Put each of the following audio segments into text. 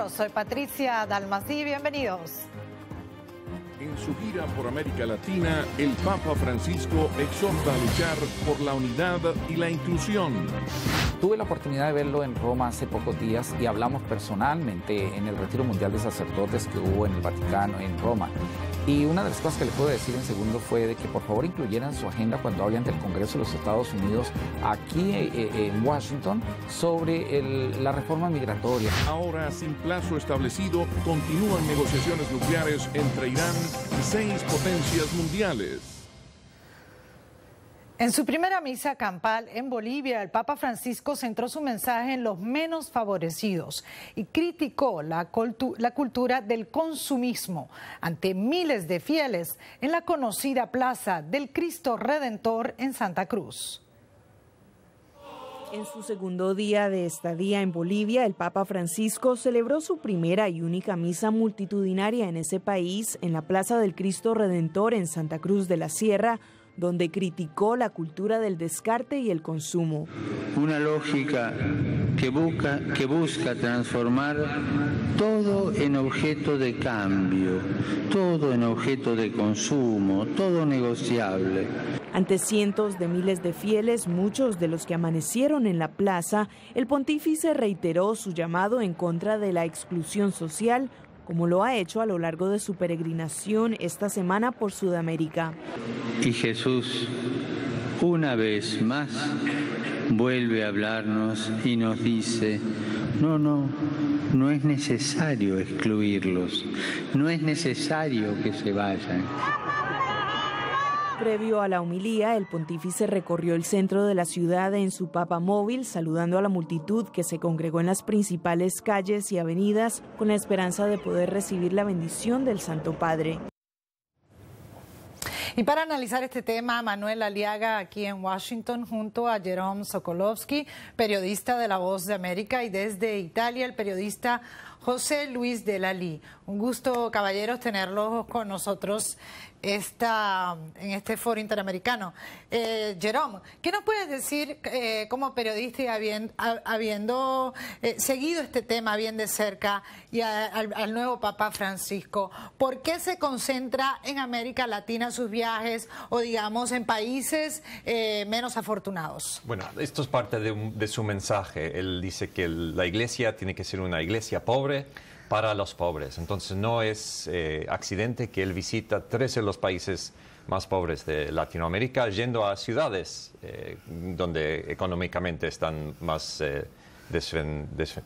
Amigos, soy Patricia Dalmasí, bienvenidos. En su gira por América Latina, el Papa Francisco exhorta a luchar por la unidad y la inclusión. Tuve la oportunidad de verlo en Roma hace pocos días y hablamos personalmente en el Retiro Mundial de Sacerdotes que hubo en el Vaticano, en Roma. Y una de las cosas que le puedo decir en segundo fue de que por favor incluyeran su agenda cuando hablen del Congreso de los Estados Unidos aquí en Washington sobre la reforma migratoria. Ahora, sin plazo establecido, continúan negociaciones nucleares entre Irán y 6 potencias mundiales. En su primera misa campal en Bolivia, el Papa Francisco centró su mensaje en los menos favorecidos y criticó la cultura del consumismo ante miles de fieles en la conocida Plaza del Cristo Redentor en Santa Cruz. En su segundo día de estadía en Bolivia, el Papa Francisco celebró su primera y única misa multitudinaria en ese país, en la Plaza del Cristo Redentor en Santa Cruz de la Sierra, donde criticó la cultura del descarte y el consumo. Una lógica que busca transformar todo en objeto de cambio, todo en objeto de consumo, todo negociable. Ante cientos de miles de fieles, muchos de los que amanecieron en la plaza, el pontífice reiteró su llamado en contra de la exclusión social, como lo ha hecho a lo largo de su peregrinación esta semana por Sudamérica. Y Jesús, una vez más, vuelve a hablarnos y nos dice, no es necesario excluirlos, no es necesario que se vayan. Previo a la homilía, el pontífice recorrió el centro de la ciudad en su papamóvil, saludando a la multitud que se congregó en las principales calles y avenidas con la esperanza de poder recibir la bendición del Santo Padre. Y para analizar este tema, Manuel Aliaga aquí en Washington junto a Jerome Sokolovsky, periodista de La Voz de América, y desde Italia el periodista José Luis de Lalí. Un gusto, caballeros, tenerlos con nosotros en este foro interamericano. Jerome, ¿qué nos puedes decir como periodista y habiendo seguido este tema bien de cerca y al nuevo Papa Francisco? ¿Por qué se concentra en América Latina sus viajes o digamos en países menos afortunados? Bueno, esto es parte de su mensaje. Él dice que la iglesia tiene que ser una iglesia pobre para los pobres. Entonces no es accidente que él visita 13 de los países más pobres de Latinoamérica, yendo a ciudades donde económicamente están más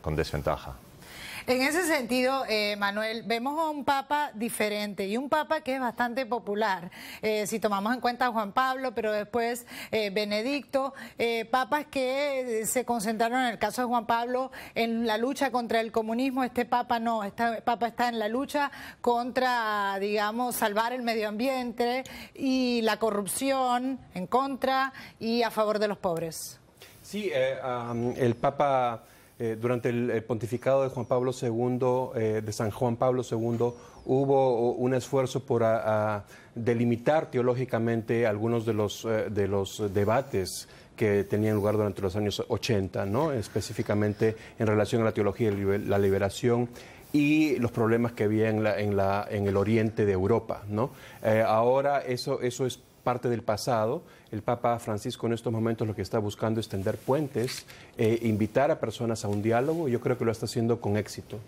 con desventaja. En ese sentido, Manuel, vemos a un papa diferente y un papa que es bastante popular. Si tomamos en cuenta a Juan Pablo, pero después Benedicto, papas que se concentraron en el caso de Juan Pablo en la lucha contra el comunismo. Este papa no, este papa está en la lucha contra, digamos, salvar el medio ambiente y la corrupción, en contra y a favor de los pobres. Sí, el papa... durante el pontificado de Juan Pablo II, de San Juan Pablo II, hubo un esfuerzo por delimitar teológicamente algunos de los debates que tenían lugar durante los años 80, ¿no? Específicamente en relación a la teología de la liberación y los problemas que había en el oriente de Europa, ¿no? Ahora eso es parte del pasado. El Papa Francisco en estos momentos lo que está buscando es tender puentes, invitar a personas a un diálogo, y yo creo que lo está haciendo con éxito.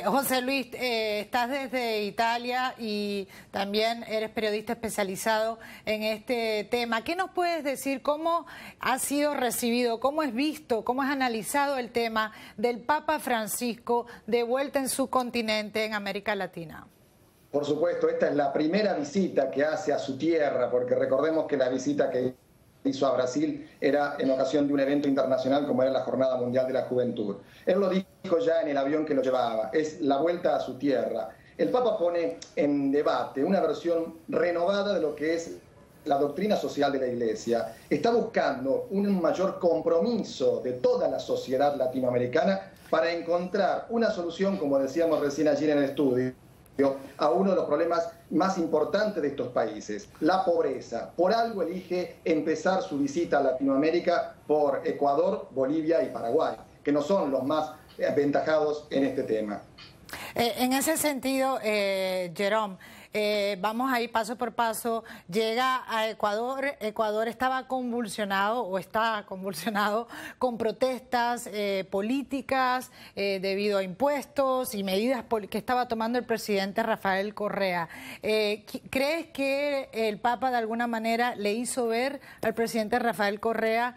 José Luis, estás desde Italia y también eres periodista especializado en este tema. ¿Qué nos puedes decir? ¿Cómo ha sido recibido, cómo es visto, cómo es analizado el tema del Papa Francisco de vuelta en su continente, en América Latina? Por supuesto, esta es la primera visita que hace a su tierra, porque recordemos que la visita que hizo a Brasil era en ocasión de un evento internacional como era la Jornada Mundial de la Juventud. Él lo dijo ya en el avión que lo llevaba, es la vuelta a su tierra. El Papa pone en debate una versión renovada de lo que es la doctrina social de la Iglesia. Está buscando un mayor compromiso de toda la sociedad latinoamericana para encontrar una solución, como decíamos recién allí en el estudio, a uno de los problemas más importantes de estos países, la pobreza. Por algo elige empezar su visita a Latinoamérica por Ecuador, Bolivia y Paraguay, que no son los más aventajados en este tema. En ese sentido, Jerome, vamos a ir paso por paso. Llega a Ecuador. Ecuador estaba convulsionado o está convulsionado con protestas políticas debido a impuestos y medidas que estaba tomando el presidente Rafael Correa. ¿Crees que el Papa de alguna manera le hizo ver al presidente Rafael Correa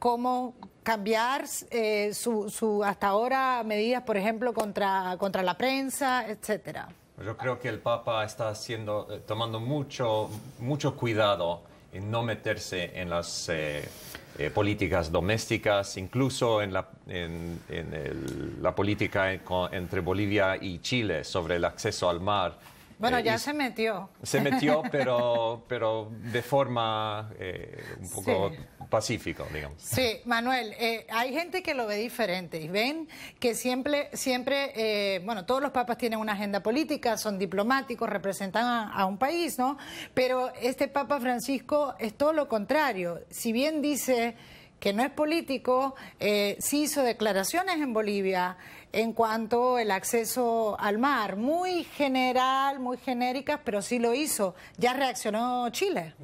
cómo cambiar su hasta ahora medidas, por ejemplo, contra la prensa, etcétera? Yo creo que el Papa está tomando mucho cuidado en no meterse en las políticas domésticas, incluso en la política entre Bolivia y Chile sobre el acceso al mar. Bueno, ya se metió. Se metió, pero de forma un poco pacífica, digamos. Sí, Manuel, hay gente que lo ve diferente y ven que siempre bueno, todos los papas tienen una agenda política, son diplomáticos, representan a un país, ¿no? Pero este Papa Francisco es todo lo contrario. Si bien dice que no es político, sí hizo declaraciones en Bolivia en cuanto al acceso al mar, muy general, muy genéricas, pero sí lo hizo. ¿Ya reaccionó Chile?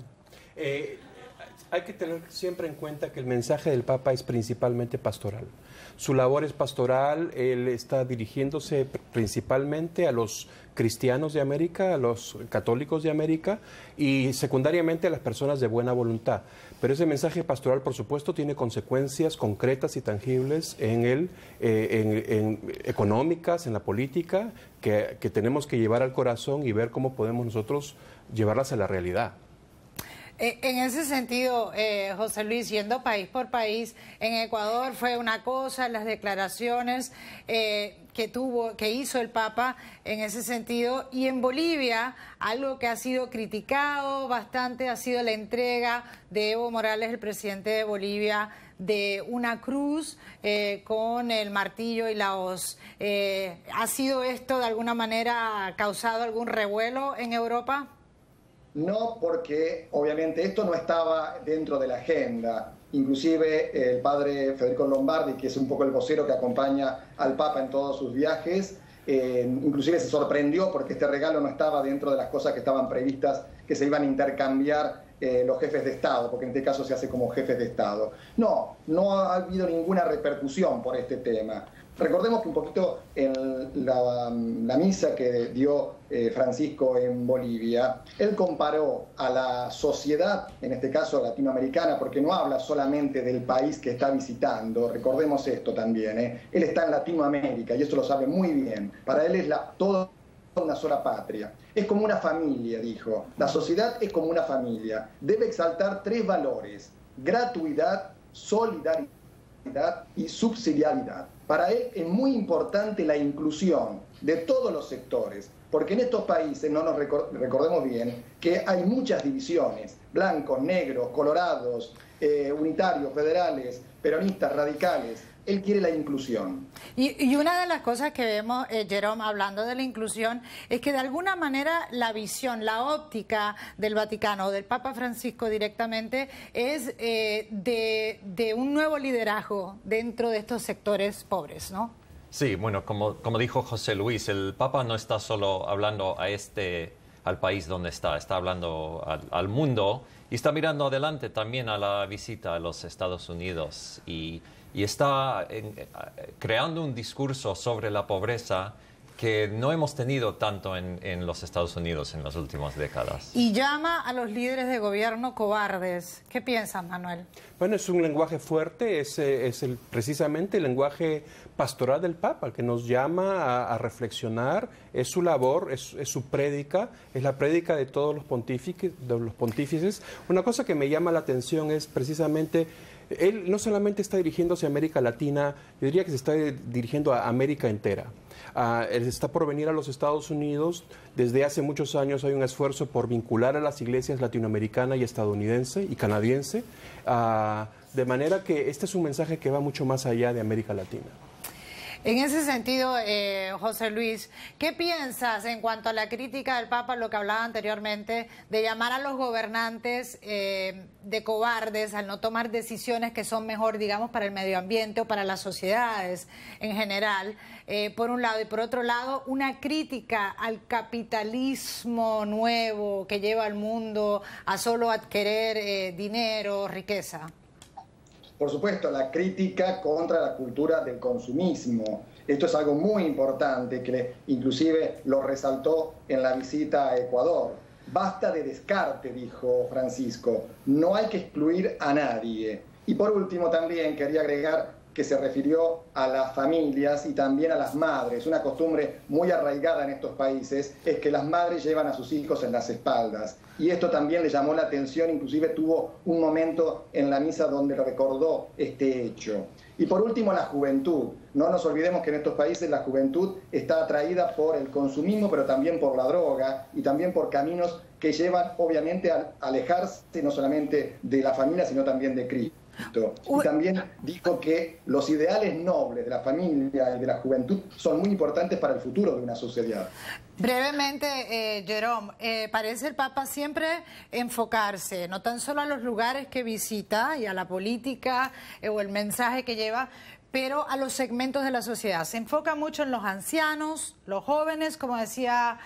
Hay que tener siempre en cuenta que el mensaje del Papa es principalmente pastoral. Su labor es pastoral, él está dirigiéndose principalmente a los cristianos de América, a los católicos de América y secundariamente a las personas de buena voluntad. Pero ese mensaje pastoral, por supuesto, tiene consecuencias concretas y tangibles en económicas, en la política, que tenemos que llevar al corazón y ver cómo podemos nosotros llevarlas a la realidad. En ese sentido, José Luis, yendo país por país, en Ecuador fue una cosa, las declaraciones que hizo el Papa en ese sentido, y en Bolivia algo que ha sido criticado bastante ha sido la entrega de Evo Morales, el presidente de Bolivia, de una cruz con el martillo y la hoz. ¿Ha sido esto de alguna manera causado algún revuelo en Europa? No, porque obviamente esto no estaba dentro de la agenda. Inclusive el padre Federico Lombardi, que es un poco el vocero que acompaña al Papa en todos sus viajes, inclusive se sorprendió porque este regalo no estaba dentro de las cosas que estaban previstas, que se iban a intercambiar los jefes de Estado, porque en este caso se hace como jefes de Estado. No ha habido ninguna repercusión por este tema. Recordemos que un poquito en la misa que dio Francisco en Bolivia, él comparó a la sociedad, en este caso latinoamericana, porque no habla solamente del país que está visitando, recordemos esto también, él está en Latinoamérica y eso lo sabe muy bien, para él es toda una sola patria, es como una familia, dijo, la sociedad es como una familia, debe exaltar 3 valores, gratuidad, solidaridad y subsidiariedad. Para él es muy importante la inclusión de todos los sectores, porque en estos países, no nos recordemos bien, que hay muchas divisiones, blancos, negros, colorados, unitarios, federales, peronistas, radicales. Él quiere la inclusión. Y una de las cosas que vemos, Jerome, hablando de la inclusión, es que de alguna manera la visión, la óptica del Vaticano, o del Papa Francisco directamente, es de un nuevo liderazgo dentro de estos sectores pobres, ¿no? Sí, bueno, como dijo José Luis, el Papa no está solo hablando al país donde está hablando al mundo y está mirando adelante también a la visita a los Estados Unidos y está creando un discurso sobre la pobreza que no hemos tenido tanto en los Estados Unidos en las últimas décadas. Y llama a los líderes de gobierno cobardes. ¿Qué piensas, Manuel? Bueno, es un lenguaje fuerte, es precisamente el lenguaje pastoral del Papa, que nos llama a reflexionar, es su labor, es su prédica, es la prédica de todos los pontífices. Una cosa que me llama la atención es precisamente, él no solamente está dirigiéndose a América Latina, yo diría que se está dirigiendo a América entera. Él está por venir a los Estados Unidos. Desde hace muchos años hay un esfuerzo por vincular a las iglesias latinoamericana y estadounidense y canadiense, de manera que este es un mensaje que va mucho más allá de América Latina. En ese sentido, José Luis, ¿qué piensas en cuanto a la crítica del Papa, lo que hablaba anteriormente, de llamar a los gobernantes de cobardes al no tomar decisiones que son mejor, digamos, para el medio ambiente o para las sociedades en general, por un lado, y por otro lado, una crítica al capitalismo nuevo que lleva al mundo a solo adquirir dinero, riqueza? Por supuesto, la crítica contra la cultura del consumismo. Esto es algo muy importante que inclusive lo resaltó en la visita a Ecuador. Basta de descarte, dijo Francisco, no hay que excluir a nadie. Y por último también quería agregar que se refirió a las familias y también a las madres. Una costumbre muy arraigada en estos países es que las madres llevan a sus hijos en las espaldas. Y esto también le llamó la atención, inclusive tuvo un momento en la misa donde recordó este hecho. Y por último, la juventud. No nos olvidemos que en estos países la juventud está atraída por el consumismo, pero también por la droga y también por caminos que llevan, obviamente, a alejarse no solamente de la familia, sino también de Cristo. Y también dijo que los ideales nobles de la familia y de la juventud son muy importantes para el futuro de una sociedad. Brevemente, Jerome, parece el Papa siempre enfocarse no tan solo a los lugares que visita y a la política o el mensaje que lleva, pero a los segmentos de la sociedad. Se enfoca mucho en los ancianos, los jóvenes, como decía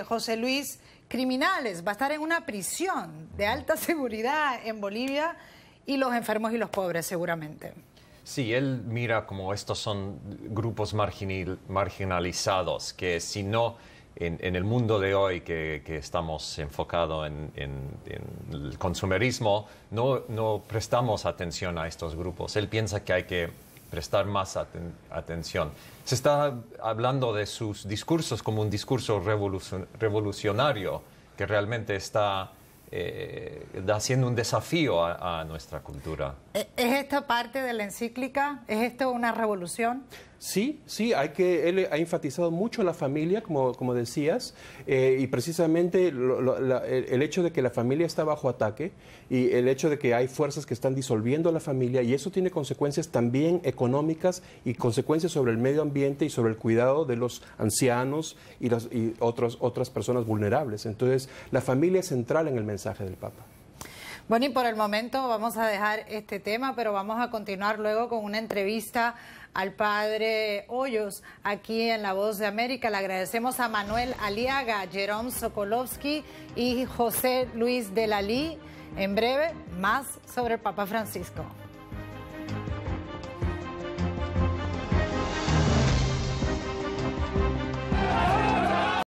José Luis, criminales. Va a estar en una prisión de alta seguridad en Bolivia, y los enfermos y los pobres, seguramente. Sí, él mira como estos son grupos marginalizados, que si no, en el mundo de hoy que estamos enfocados en el consumerismo, no prestamos atención a estos grupos. Él piensa que hay que prestar más atención. Se está hablando de sus discursos como un discurso revolucionario, que realmente está haciendo un desafío a nuestra cultura. ¿Es esta parte de la encíclica? ¿Es esto una revolución? Sí, él ha enfatizado mucho la familia, como decías, y precisamente el hecho de que la familia está bajo ataque y el hecho de que hay fuerzas que están disolviendo la familia, y eso tiene consecuencias también económicas y consecuencias sobre el medio ambiente y sobre el cuidado de los ancianos y otras personas vulnerables. Entonces, la familia es central en el mensaje del Papa. Bueno, y por el momento vamos a dejar este tema, pero vamos a continuar luego con una entrevista al padre Hoyos aquí en La Voz de América. Le agradecemos a Manuel Aliaga, Jerome Sokolovsky y José Luis de la Lee. En breve, más sobre el Papa Francisco.